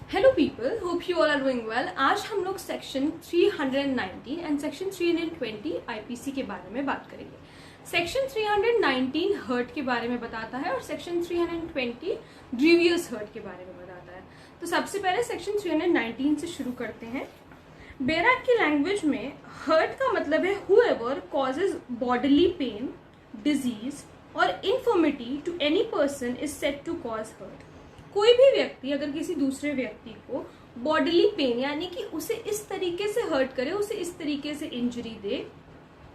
Hello people, hope you all are doing well. आज हम लोग सेक्शन 319 एंड सेक्शन 320 आईपीसी के बारे में बात करेंगे। सेक्शन 319 हर्ट के बारे में बताता है और सेक्शन 320 ग्रीवियस हर्ट के बारे में बताता है। तो सबसे पहले सेक्शन 319 से शुरू करते हैं। बेराक की लैंग्वेज में हर्ट का मतलब है whoever causes bodily pain, disease or infirmity to any person is said to cause hurt. कोई भी व्यक्ति अगर किसी दूसरे व्यक्ति को बॉडीली पेन यानी कि उसे इस तरीके से हर्ट करे, उसे इस तरीके से इंजरी दे,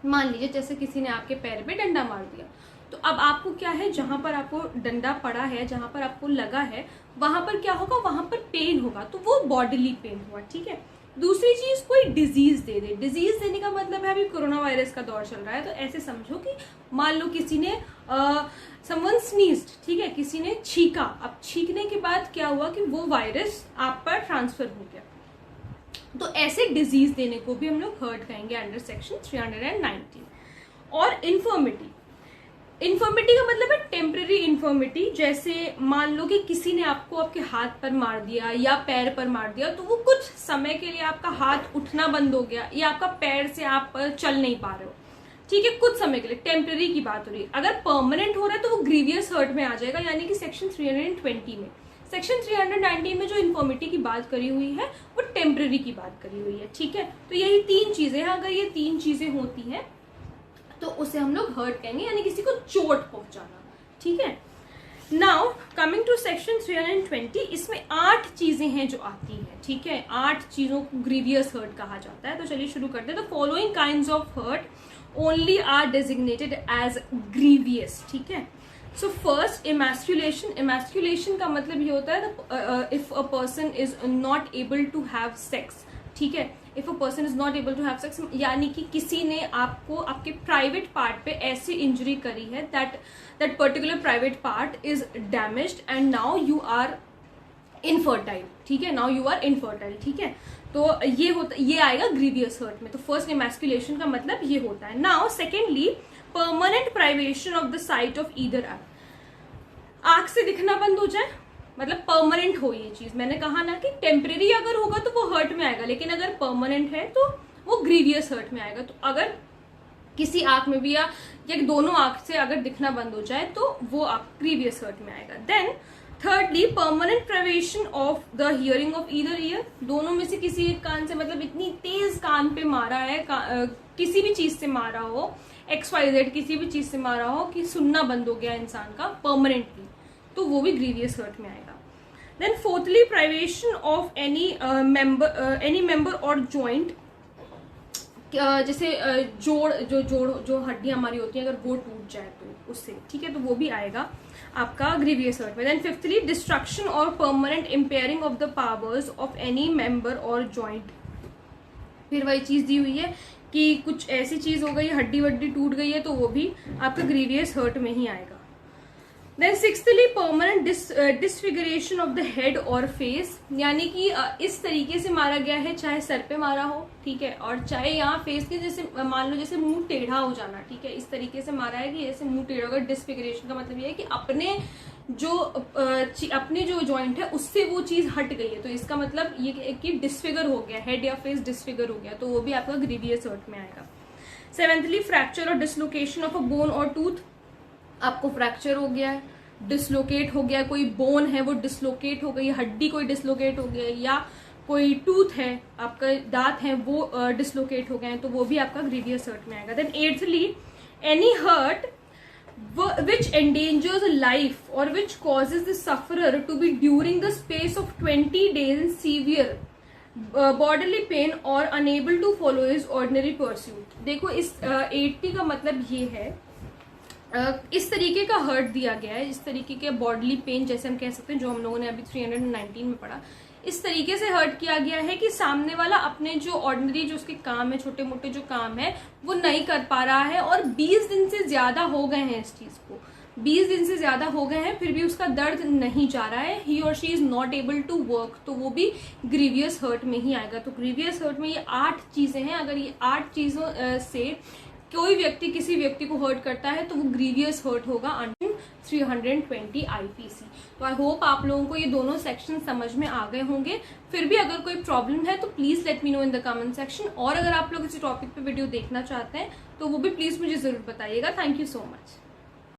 मान लीजिए जैसे किसी ने आपके पैर पे डंडा मार दिया, तो अब आपको क्या है, जहां पर आपको डंडा पड़ा है, जहां पर आपको लगा है, वहां पर क्या होगा, वहां पर पेन होगा, तो वो बॉडीली पेन हुआ। ठीक है। दूसरी चीज, कोई डिजीज दे दे। डिजीज देने का मतलब है अभी कोरोना वायरस का दौर चल रहा है, तो ऐसे समझो कि मान लो किसी ने समवन स्नीज्ड, ठीक है, किसी ने छींका। अब छींकने के बाद क्या हुआ कि वो वायरस आप पर ट्रांसफर हो गया, तो ऐसे डिजीज देने को भी हम लोग हर्ट कहेंगे अंडर सेक्शन 319। और इन्फॉर्मिटी, इन्फॉर्मिटी का मतलब है टेम्पररी इन्फॉर्मिटी। जैसे मान लो कि किसी ने आपको आपके हाथ पर मार दिया या पैर पर मार दिया, तो वो कुछ समय के लिए आपका हाथ उठना बंद हो गया या आपका पैर से आप चल नहीं पा रहे हो, ठीक है, कुछ समय के लिए, टेम्पररी की बात हो रही है। अगर परमानेंट हो रहा है तो वो ग्रीवियस हर्ट में आ जाएगा, यानी कि सेक्शन 320 में। सेक्शन 319 में जो इन्फॉर्मिटी की बात करी हुई है वो टेम्पररी की बात करी हुई है। ठीक है, तो यही तीन चीजें हैं। अगर ये तीन चीजें होती हैं तो उसे हम लोग हर्ट कहेंगे, यानी किसी को चोट पहुंचाना। ठीक है। नाउ कमिंग टू सेक्शन 320, इसमें 8 चीजें हैं जो आती हैं। ठीक है, 8 चीजों को ग्रीवियस हर्ट कहा जाता है। तो चलिए शुरू करते हैं। The following kinds of hurt only are designated as grievous. ठीक है। So first, emasculation. इमैस्कुलेशन का मतलब ये होता है if a person is not able to have sex. ठीक है, if a person is not able to have sex, यानी कि किसी ने आपको आपके प्राइवेट पार्ट पे ऐसी इंजरी करी है that particular private part is damaged and now you are infertile. ठीक है, नाउ यू आर इनफर्टाइल। ठीक है, तो ये आएगा ग्रीवियस हर्ट में। तो फर्स्ट, इमैस्कुलेशन का मतलब ये होता है। Now secondly, permanent privation of the site of either I. आंख से दिखना बंद हो जाए, मतलब परमानेंट हो ये चीज। मैंने कहा ना कि टेम्परेरी अगर होगा तो वो हर्ट में आएगा, लेकिन अगर परमानेंट है तो वो ग्रीवियस हर्ट में आएगा। तो अगर किसी आंख में भी या दोनों आंख से अगर दिखना बंद हो जाए तो वो आप ग्रीवियस हर्ट में आएगा। Then thirdly, permanent privation of the hearing of either ear. दोनों में से किसी एक कान से, मतलब इतनी तेज कान पे मारा है, किसी भी चीज से मारा हो, XYZ किसी भी चीज से मारा हो कि सुनना बंद हो गया इंसान का परमानेंटली, तो वो भी ग्रीवियस हर्ट में आएगा। Then fourthly, privation of any member or joint. जैसे जो हड्डियां हमारी होती हैं, अगर वो टूट जाए तो उससे, ठीक है, तो वो भी आएगा आपका ग्रीवियस हर्ट में। Then fifthly, destruction or permanent impairing of the powers of any member or joint. फिर वही चीज दी हुई है कि कुछ ऐसी चीज हो गई, हड्डी वड्डी टूट गई है, तो वो भी आपका ग्रीवियस हर्ट में ही आएगा। Then sixthly, permanent disfigurement of the head or face, यानी कि इस तरीके से मारा गया है, चाहे सर पे मारा हो, ठीक है, और चाहे यहाँ फेस के, जैसे मान लो जैसे मुंह टेढ़ा हो जाना, ठीक है, इस तरीके से मारा है कि जैसे मुंह टेढ़ा होगा। डिसफिगरेशन का मतलब ये है कि अपने जो जॉइंट है उससे वो चीज हट गई है, तो इसका मतलब ये कि डिसफिगर हो गया, हेड या फेस डिसफिगर हो गया, तो वो भी आपका ग्रीवियस हर्ट में आएगा। सेवेंथली, फ्रैक्चर और डिसलोकेशन ऑफ अ बोन और टूथ। आपको फ्रैक्चर हो गया है, डिसलोकेट हो गया, कोई बोन है वो डिसलोकेट हो गई, हड्डी कोई डिसलोकेट हो गया, या कोई टूथ है, आपका दांत है वो डिसलोकेट हो गए हैं, तो वो भी आपका ग्रीवियस हर्ट में आएगा। Then eighthly, any hurt which endangers life or which causes the sufferer to be during the space of 20 days in severe bodily pain or unable to follow his ordinary pursuit। देखो इस 80 का मतलब ये है, इस तरीके का हर्ट दिया गया है, इस तरीके के बॉडीली पेन जैसे हम कह सकते हैं, जो हम लोगों ने अभी 319 में पढ़ा, इस तरीके से हर्ट किया गया है कि सामने वाला अपने जो ऑर्डिनरी जो उसके काम है, छोटे मोटे जो काम है, वो नहीं कर पा रहा है, और 20 दिन से ज्यादा हो गए हैं इस चीज को, 20 दिन से ज्यादा हो गए हैं, फिर भी उसका दर्द नहीं जा रहा है, he or she is not able to work, तो वो भी ग्रीवियस हर्ट में ही आएगा। तो ग्रीवियस हर्ट में ये 8 चीजें हैं। अगर ये 8 चीजों से कोई व्यक्ति किसी व्यक्ति को हर्ट करता है तो वो ग्रीवियस हर्ट होगा अंडर 320 IPC। तो आई होप आप लोगों को ये दोनों सेक्शन समझ में आ गए होंगे। फिर भी अगर कोई प्रॉब्लम है तो please let me know in the comment section, और अगर आप लोग इसी टॉपिक पे वीडियो देखना चाहते हैं तो वो भी प्लीज मुझे जरूर बताइएगा। Thank you so much.